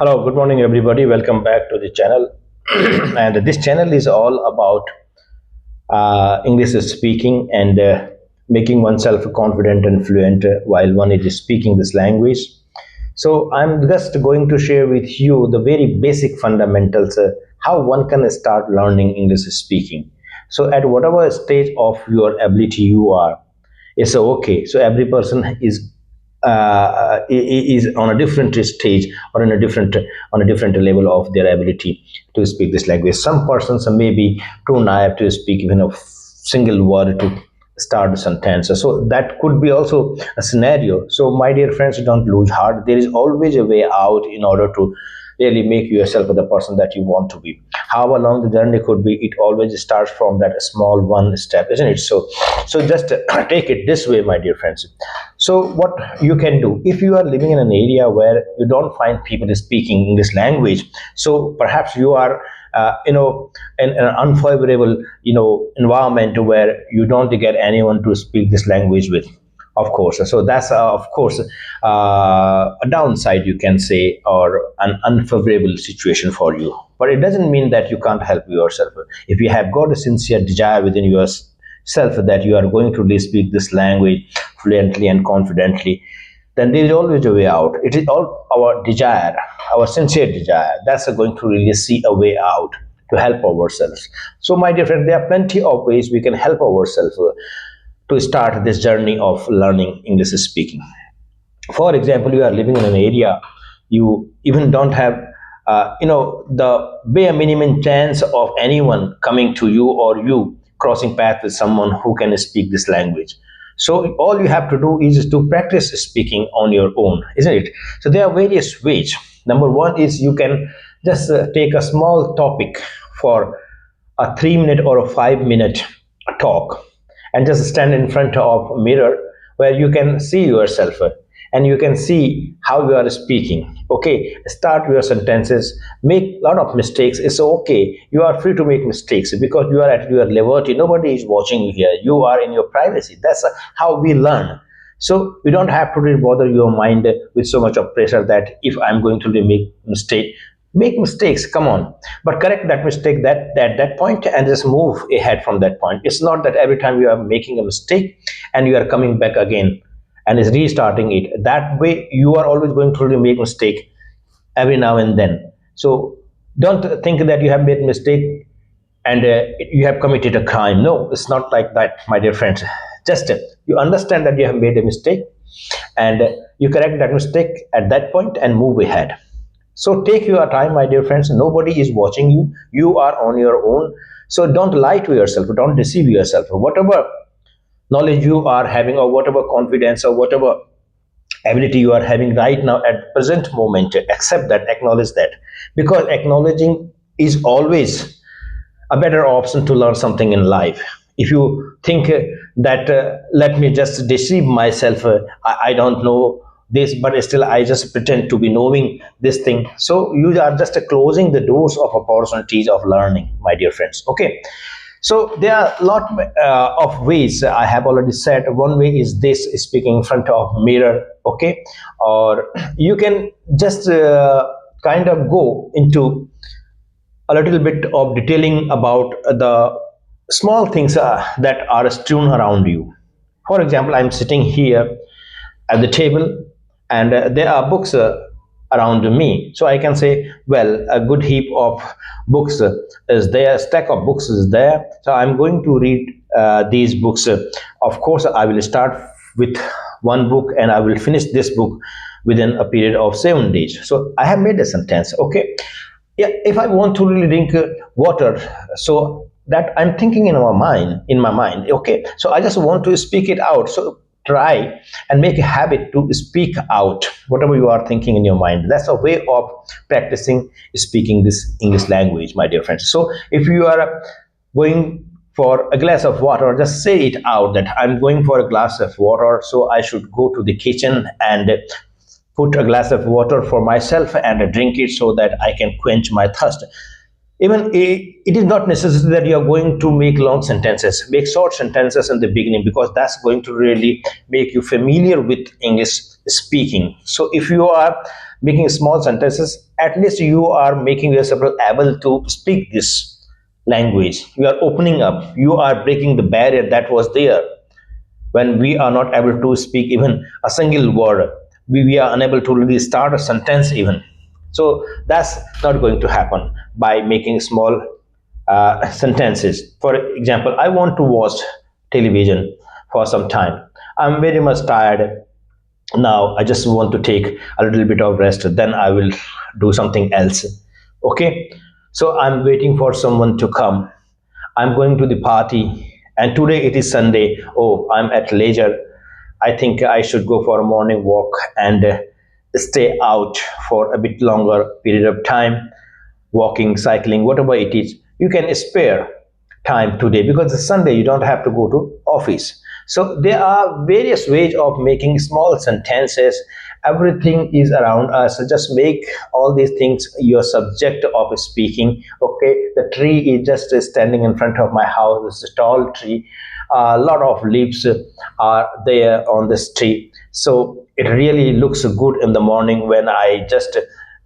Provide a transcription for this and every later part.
Hello, good morning, everybody. Welcome back to the channel. And this channel is all about English speaking and making oneself confident and fluent while one is speaking this language. So, I'm just going to share with you the very basic fundamentals how one can start learning English speaking. So, at whatever stage of your ability you are, it's okay. So every person is on a different stage or in a different on a different level of their ability to speak this language. Some persons may be too naive to speak even a single word to start a sentence. So that could be also a scenario. So my dear friends, don't lose heart. There is always a way out in order to really make yourself the person that you want to be. However long the journey could be, it always starts from that small one step, isn't it? So just take it this way, my dear friends. So what you can do if you are living in an area where you don't find people speaking English language, so perhaps you are in an unfavorable environment where you don't get anyone to speak this language with, of course. So that's of course a downside, you can say, or an unfavorable situation for you, but it doesn't mean that you can't help yourself. If you have got a sincere desire within yourself that you are going to speak this language fluently and confidently, then there is always a way out. It is all our desire, our sincere desire, that's going to really see a way out to help ourselves. So my dear friend, there are plenty of ways we can help ourselves to start this journey of learning English speaking. For example, you are living in an area, you even don't have the bare minimum chance of anyone coming to you or you crossing path with someone who can speak this language. So all you have to do is to practice speaking on your own, isn't it? So there are various ways. Number one is you can just take a small topic for a 3 minute or a 5 minute talk, and just stand in front of a mirror where you can see yourself and you can see how you are speaking. Okay, start your sentences, make a lot of mistakes. It's okay, you are free to make mistakes because you are at your liberty. Nobody is watching you here, you are in your privacy. That's how we learn. So you don't have to really bother your mind with so much of pressure that if I'm going to make mistake, make mistakes, come on, but correct that mistake that at that point and just move ahead from that point. It's not that every time you are making a mistake and you are coming back again and is restarting it. That way you are always going to really make mistake every now and then. So don't think that you have made mistake and you have committed a crime. No, it's not like that, my dear friends. Just you understand that you have made a mistake and you correct that mistake at that point and move ahead. So take your time, my dear friends. Nobody is watching you. You are on your own. So don't lie to yourself. Don't deceive yourself. Whatever knowledge you are having, or whatever confidence, or whatever ability you are having right now at present moment, accept that, acknowledge that, because acknowledging is always a better option to learn something in life. If you think that let me just deceive myself, I don't know this, but still I just pretend to be knowing this thing, so you are just closing the doors of opportunities of learning, my dear friends. Okay, so there are a lot of ways. I have already said one way is this, speaking in front of mirror. Okay, or you can just kind of go into a little bit of detailing about the small things that are strewn around you. For example, I'm sitting here at the table and there are books around me. So I can say, well, a good heap of books is there, a stack of books is there. So I'm going to read these books. Of course, I will start with one book and I will finish this book within a period of 7 days. So I have made a sentence. Okay, yeah, if I want to really drink water, so that I'm thinking in my mind, okay, so I just want to speak it out. So try and make a habit to speak out whatever you are thinking in your mind. That's a way of practicing speaking this English language, my dear friends. So if you are going for a glass of water, just say it out that I'm going for a glass of water, so I should go to the kitchen and put a glass of water for myself and drink it so that I can quench my thirst. Even it is not necessary that you are going to make long sentences. Make short sentences in the beginning, because that's going to really make you familiar with English speaking. So if you are making small sentences, at least you are making yourself able to speak this language. You are opening up, you are breaking the barrier that was there. When we are not able to speak even a single word, we are unable to really start a sentence even. So that's not going to happen by making small sentences. For example, I want to watch television for some time. I'm very much tired now. I just want to take a little bit of rest, then I will do something else. Okay, so I'm waiting for someone to come. I'm going to the party, and today it is Sunday. Oh, I'm at leisure. I think I should go for a morning walk and stay out for a bit longer period of time, walking, cycling, whatever it is. You can spare time today because it's Sunday, you don't have to go to office. So there are various ways of making small sentences. Everything is around us. So just make all these things your subject of speaking. Okay, the tree is just standing in front of my house. It's a tall tree. A lot of leaves are there on this tree. So it really looks good in the morning when I just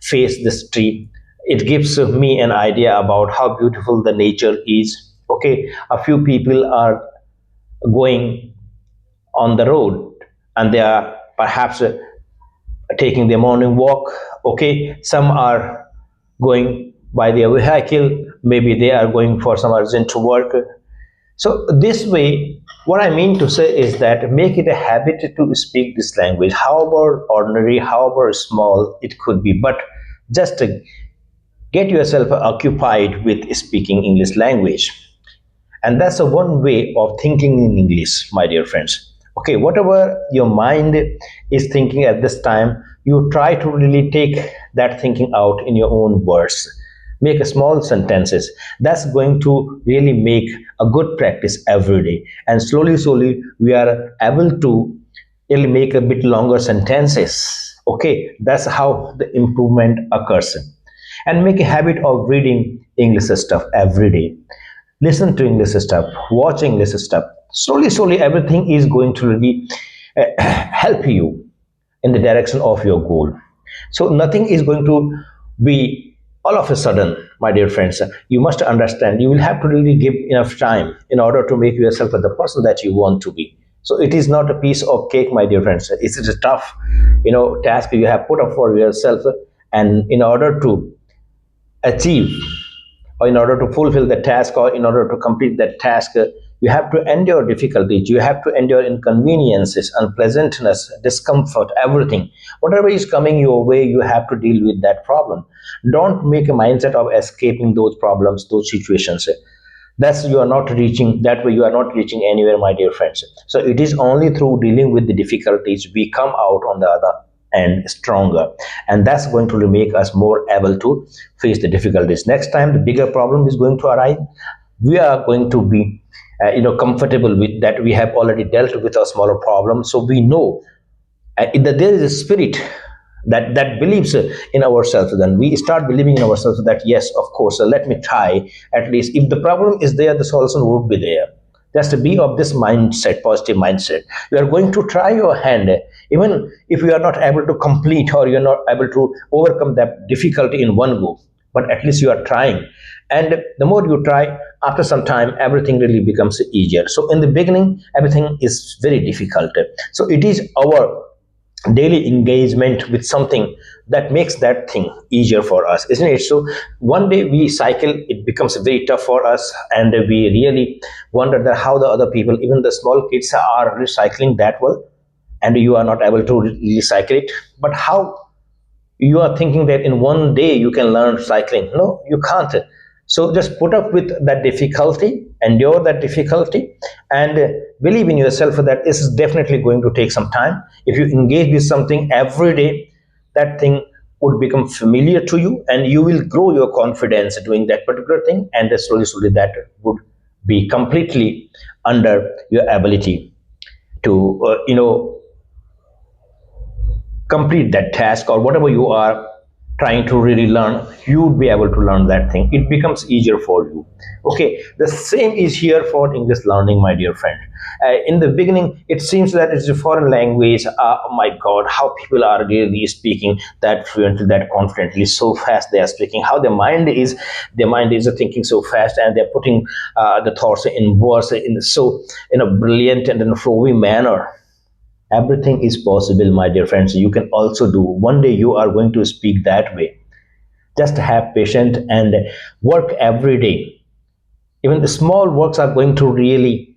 face this tree. It gives me an idea about how beautiful the nature is. Okay, a few people are going on the road and they are perhaps taking their morning walk. Okay, some are going by their vehicle, maybe they are going for some urgent work. So this way, what I mean to say is that make it a habit to speak this language, however ordinary, however small it could be, but just get yourself occupied with speaking English language. And that's a one way of thinking in English, my dear friends. Okay, whatever your mind is thinking at this time, you try to really take that thinking out in your own words. Make a small sentences. That's going to really make a good practice every day, and slowly we are able to really make a bit longer sentences. Okay, that's how the improvement occurs. And make a habit of reading English stuff every day. Listen to English stuff, watch English stuff. Slowly, everything is going to really help you in the direction of your goal. So nothing is going to be all of a sudden, my dear friends. You must understand. You will have to really give enough time in order to make yourself the person that you want to be. So it is not a piece of cake, my dear friends. It's a tough, task you have put up for yourself, and in order to achieve, or in order to fulfill the task, or in order to complete that task, you have to endure difficulties, you have to endure inconveniences, unpleasantness, discomfort, everything. Whatever is coming your way, you have to deal with that problem. Don't make a mindset of escaping those problems, those situations. That's you are not reaching that way, you are not reaching anywhere, my dear friends. So it is only through dealing with the difficulties we come out on the other end stronger, and that's going to make us more able to face the difficulties. Next time the bigger problem is going to arise, we are going to be comfortable with that. We have already dealt with a smaller problem, so we know that there is a spirit that believes in ourselves. Then we start believing in ourselves that yes, of course, let me try. At least if the problem is there, the solution would be there. Just to be of this mindset, positive mindset. You are going to try your hand, even if you are not able to complete, or you are not able to overcome that difficulty in one go, but at least you are trying. And the more you try, after some time everything really becomes easier. So in the beginning everything is very difficult. So it is our daily engagement with something that makes that thing easier for us, isn't it? So one day we cycle, it becomes very tough for us, and we really wonder that how the other people, even the small kids, are recycling that well, and you are not able to recycle it. But how you are thinking that in one day you can learn cycling? No, you can't. So just put up with that difficulty, endure that difficulty, and believe in yourself that this is definitely going to take some time. If you engage with something every day, that thing would become familiar to you, and you will grow your confidence doing that particular thing, and slowly that would be completely under your ability to complete that task or whatever you are trying to really learn, you would be able to learn that thing. It becomes easier for you. Okay, the same is here for English learning, my dear friend. In the beginning, it seems that it's a foreign language. Oh my God, how people are really speaking that fluently, that confidently, so fast they are speaking. How their mind is thinking so fast, and they're putting the thoughts in words in a brilliant and in a flowy manner. Everything is possible, my dear friends. You can also do. One day you are going to speak that way. Just have patience and work every day. Even the small works are going to really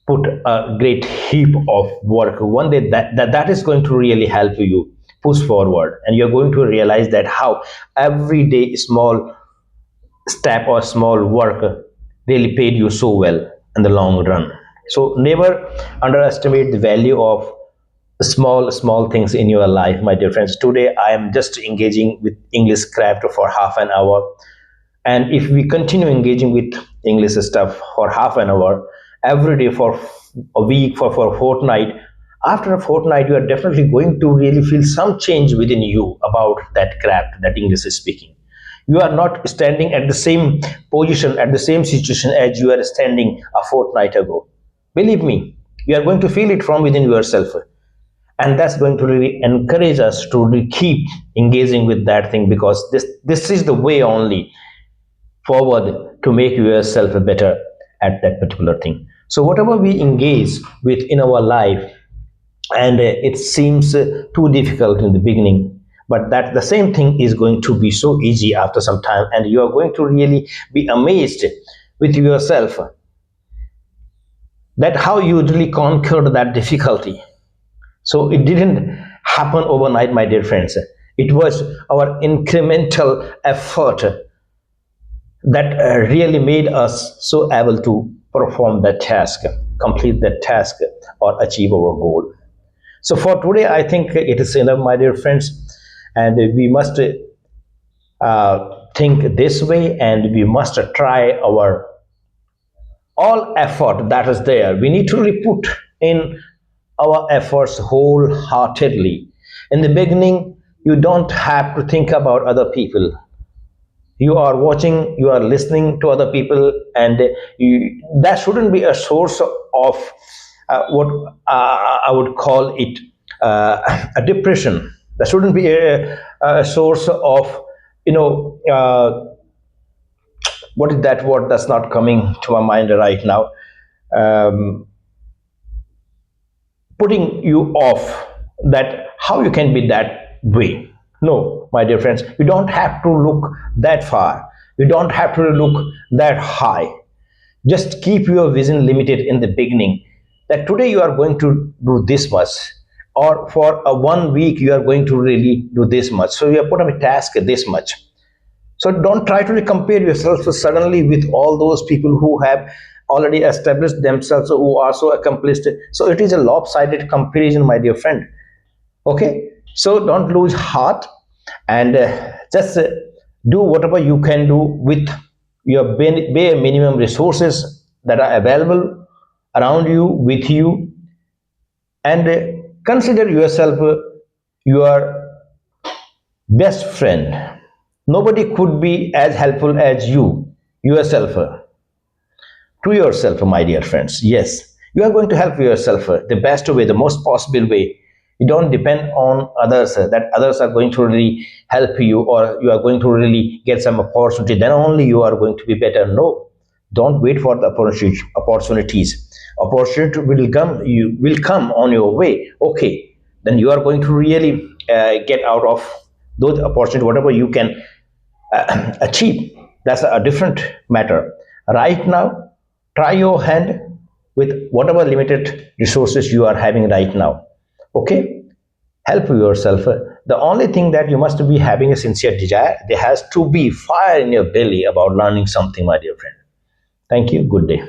put a great heap of work. One day that is going to really help you push forward, and you're going to realize that how every day small step or small work really paid you so well in the long run. So never underestimate the value of small things in your life, my dear friends. Today I am just engaging with English craft for half an hour, and if we continue engaging with English stuff for half an hour every day for a week, for a fortnight, after a fortnight you are definitely going to really feel some change within you about that craft, that English is speaking. You are not standing at the same position, at the same situation as you are standing a fortnight ago. Believe me, you are going to feel it from within yourself, and that's going to really encourage us to really keep engaging with that thing, because this is the way only forward to make yourself better at that particular thing. So whatever we engage with in our life, and it seems too difficult in the beginning, but that the same thing is going to be so easy after some time, and you are going to really be amazed with yourself that how you really conquered that difficulty. So it didn't happen overnight, my dear friends. It was our incremental effort that really made us so able to perform that task, complete that task, or achieve our goal. So for today, I think it is enough, my dear friends, and we must think this way, and we must try our all effort that is there. We need to really put in our efforts wholeheartedly. In the beginning, you don't have to think about other people. You are watching, you are listening to other people, and that shouldn't be a source of what I would call it a depression. That shouldn't be a source of, you know, what is that word that's not coming to my mind right now? Um, Putting you off, that how you can be that way. No, my dear friends, you don't have to look that far. You don't have to look that high. Just keep your vision limited in the beginning, that today you are going to do this much, or for a 1 week you are going to really do this much. So you have put up a task this much. So don't try to compare yourself suddenly with all those people who have already established themselves, who are so accomplished. So it is a lopsided comparison, my dear friend. Okay, so don't lose heart, and just do whatever you can do with your bare minimum resources that are available around you, with you, and consider yourself your best friend. Nobody could be as helpful as you yourself, to yourself, my dear friends. Yes, you are going to help yourself the best way, the most possible way. You don't depend on others, that others are going to really help you, or you are going to really get some opportunity, then only you are going to be better. No, don't wait for the opportunities. Opportunity will come, you will come on your way. Okay, then you are going to really get out of those opportunities whatever you can achieve. That's a different matter. Right now, try your hand with whatever limited resources you are having right now. Okay, help yourself. The only thing that you must be having a sincere desire. There has to be fire in your belly about learning something, my dear friend. Thank you. Good day.